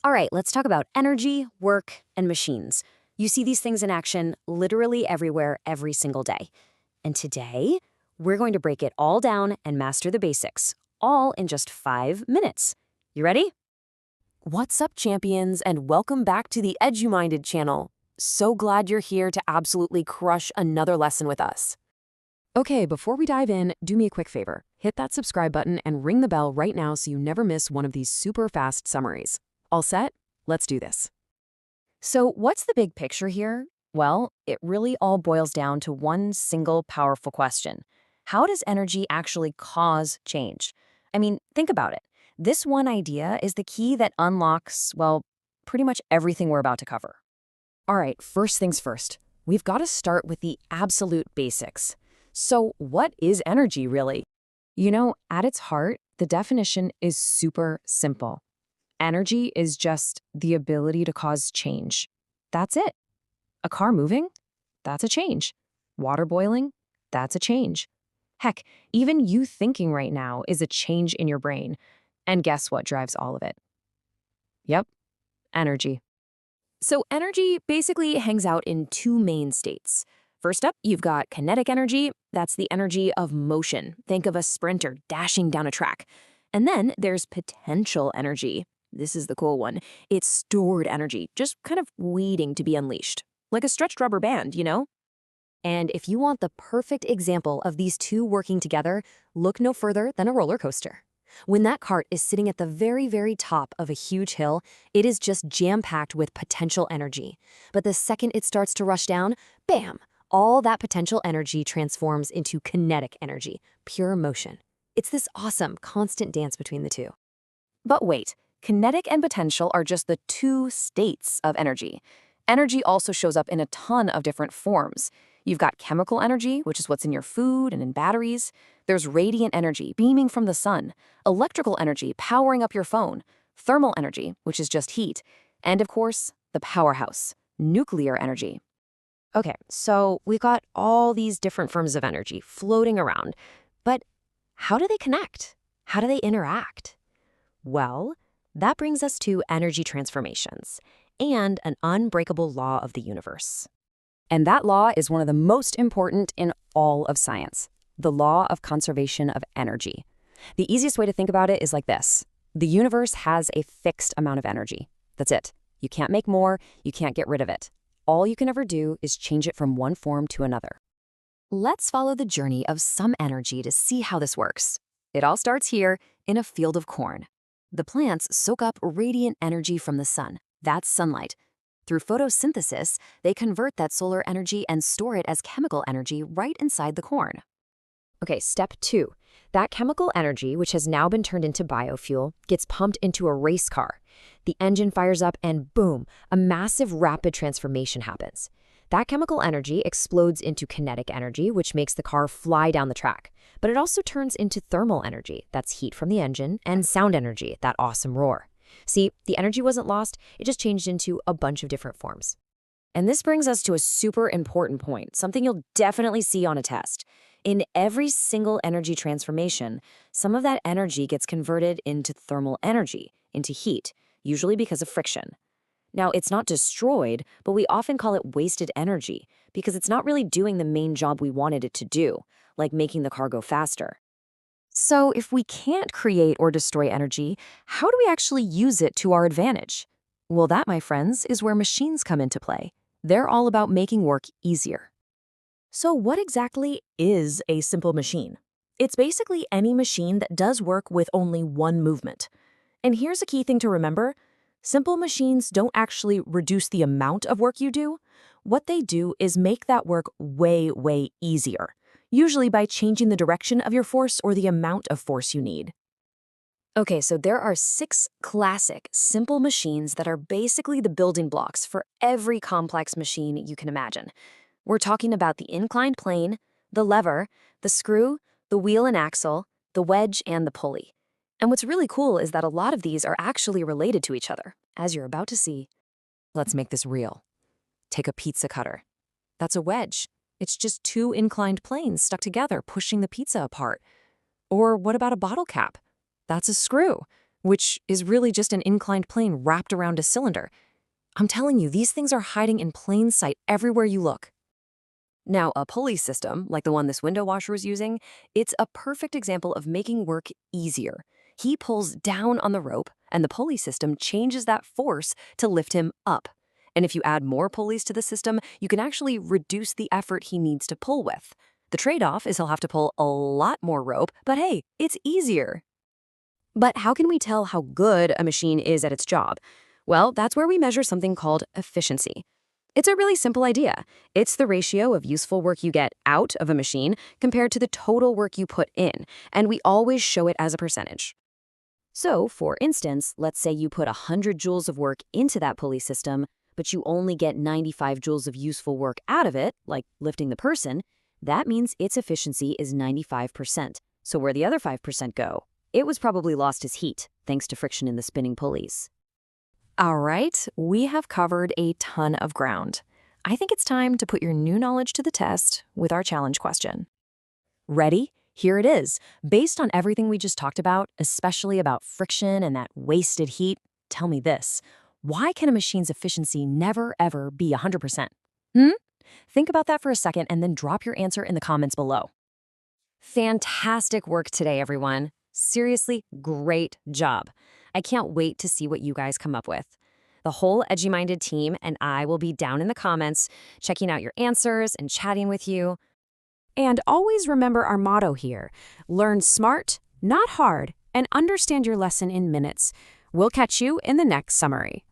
All right, let's talk about energy, work, and machines. You see these things in action literally everywhere, every single day. And today, we're going to break it all down and master the basics, all in just 5 minutes. You ready? What's up, champions, and welcome back to the eduminded channel. So glad you're here to absolutely crush another lesson with us. Okay, before we dive in, do me a quick favor. Hit that subscribe button and ring the bell right now so you never miss one of these super fast summaries. All set? Let's do this. So what's the big picture here? Well, it really all boils down to one single powerful question. How does energy actually cause change? I mean, think about it. This one idea is the key that unlocks, well, pretty much everything we're about to cover. All right, first things first. We've got to start with the absolute basics. So what is energy really? You know, at its heart, the definition is super simple. Energy is just the ability to cause change. That's it. A car moving? That's a change. Water boiling? That's a change. Heck, even you thinking right now is a change in your brain. And guess what drives all of it? Yep, energy. So energy basically hangs out in two main states. First up, you've got kinetic energy. That's the energy of motion. Think of a sprinter dashing down a track. And then there's potential energy. This is the cool one. It's stored energy, just kind of waiting to be unleashed. Like a stretched rubber band, you know? And if you want the perfect example of these two working together, look no further than a roller coaster. When that cart is sitting at the very, very top of a huge hill, it is just jam-packed with potential energy. But the second it starts to rush down, bam! All that potential energy transforms into kinetic energy, pure motion. It's this awesome, constant dance between the two. But wait. Kinetic and potential are just the two states of energy. Energy also shows up in a ton of different forms. You've got chemical energy, which is what's in your food and in batteries. There's radiant energy, beaming from the sun. Electrical energy, powering up your phone. Thermal energy, which is just heat. And of course, the powerhouse, nuclear energy. Okay, so we've got all these different forms of energy floating around. But how do they connect? How do they interact? Well, that brings us to energy transformations and an unbreakable law of the universe. And that law is one of the most important in all of science, the law of conservation of energy. The easiest way to think about it is like this. The universe has a fixed amount of energy. That's it. You can't make more, you can't get rid of it. All you can ever do is change it from one form to another. Let's follow the journey of some energy to see how this works. It all starts here in a field of corn. The plants soak up radiant energy from the sun. That's sunlight. Through photosynthesis, they convert that solar energy and store it as chemical energy right inside the corn. Okay, step 2. That chemical energy, which has now been turned into biofuel, gets pumped into a race car. The engine fires up and boom, a massive rapid transformation happens. That chemical energy explodes into kinetic energy, which makes the car fly down the track. But it also turns into thermal energy, that's heat from the engine, and sound energy, that awesome roar. See, the energy wasn't lost, it just changed into a bunch of different forms. And this brings us to a super important point, something you'll definitely see on a test. In every single energy transformation, some of that energy gets converted into thermal energy, into heat, usually because of friction. Now, it's not destroyed, but we often call it wasted energy because it's not really doing the main job we wanted it to do, like making the car go faster. So if we can't create or destroy energy, how do we actually use it to our advantage? Well, that, my friends, is where machines come into play. They're all about making work easier. So what exactly is a simple machine? It's basically any machine that does work with only one movement. And here's a key thing to remember. Simple machines don't actually reduce the amount of work you do. What they do is make that work way, way easier, usually by changing the direction of your force or the amount of force you need. Okay, so there are 6 classic, simple machines that are basically the building blocks for every complex machine you can imagine. We're talking about the inclined plane, the lever, the screw, the wheel and axle, the wedge, and the pulley. And what's really cool is that a lot of these are actually related to each other, as you're about to see. Let's make this real. Take a pizza cutter. That's a wedge. It's just 2 inclined planes stuck together, pushing the pizza apart. Or what about a bottle cap? That's a screw. which is really just an inclined plane wrapped around a cylinder. I'm telling you, these things are hiding in plain sight everywhere you look. Now, a pulley system, like the one this window washer is using, it's a perfect example of making work easier. He pulls down on the rope, and the pulley system changes that force to lift him up. And if you add more pulleys to the system, you can actually reduce the effort he needs to pull with. The trade-off is he'll have to pull a lot more rope, but hey, it's easier. But how can we tell how good a machine is at its job? Well, that's where we measure something called efficiency. It's a really simple idea. It's the ratio of useful work you get out of a machine compared to the total work you put in, and we always show it as a percentage. So, for instance, let's say you put 100 joules of work into that pulley system, but you only get 95 joules of useful work out of it, like lifting the person. That means its efficiency is 95%. So where the other 5% go? It was probably lost as heat, thanks to friction in the spinning pulleys. All right, we have covered a ton of ground. I think it's time to put your new knowledge to the test with our challenge question. Ready? Here it is. Based on everything we just talked about, especially about friction and that wasted heat, tell me this. Why can a machine's efficiency never, ever be 100%? Think about that for a second and then drop your answer in the comments below. Fantastic work today, everyone. Seriously, great job. I can't wait to see what you guys come up with. The whole eduminded team and I will be down in the comments, checking out your answers and chatting with you. And always remember our motto here: learn smart, not hard, and understand your lesson in minutes. We'll catch you in the next summary.